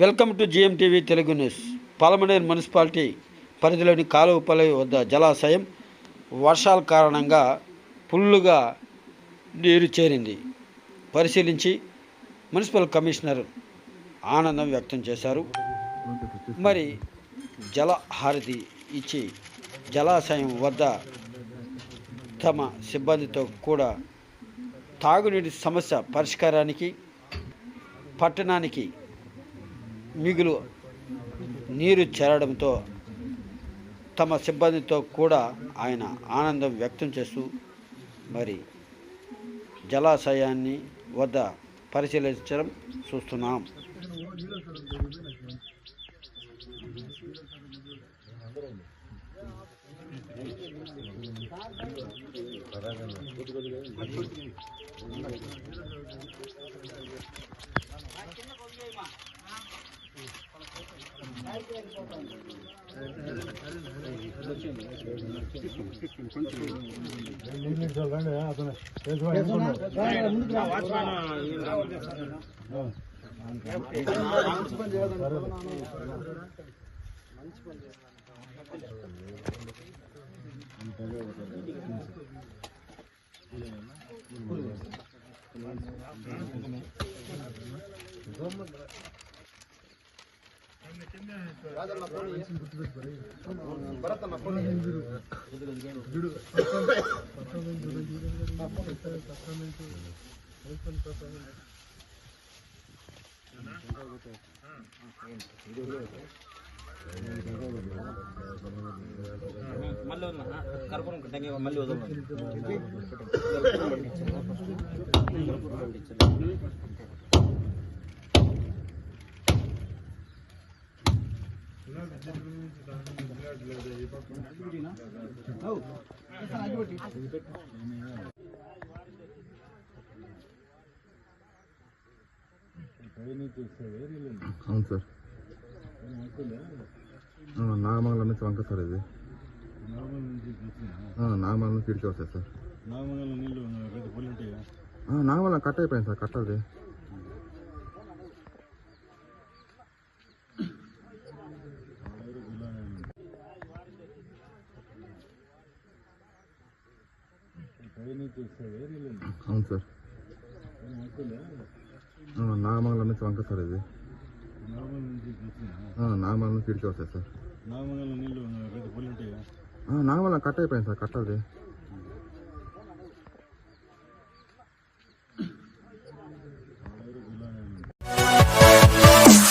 Welcome to GMTV Telugu news. Palamaner municipality పరిధిలోని కాలువపల్లి వద్ద జలాశయం వర్షాల కారణంగా ఫుల్లుగా నీరు చేరింది. పరిశీలించి మున్సిపల్ కమిషనర్ ఆనందం వ్యక్తం చేశారు. మరి జలహారతి ఇచ్చి జలాశయం వద్ద తమ సిబ్బందితో కూడా తాగునీటి సమస్య పరిష్కారానికి పట్టణానికి మిగులు నీరు చేరడంతో తమ సిబ్బందితో కూడా ఆయన ఆనందం వ్యక్తం చేస్తూ మరి జలాశయాన్ని వద్ద పరిశీలించడం చూస్తున్నాం. అవును సార్, నాగమంగళం నుంచి వంక సార్. ఇది నాగమంగళం నుంచి ఇడికి వస్తాయి సార్. నాగమంగళం కట్ అయిపోయింది సార్. కట్టది అవును సార్, నాగమంగళం నుంచి వంక సార్. ఇది నాగమంగళం నుంచి ఇడికి వస్తాయి సార్. నాగమంగళం కట్ అయిపోయింది సార్. కట్టది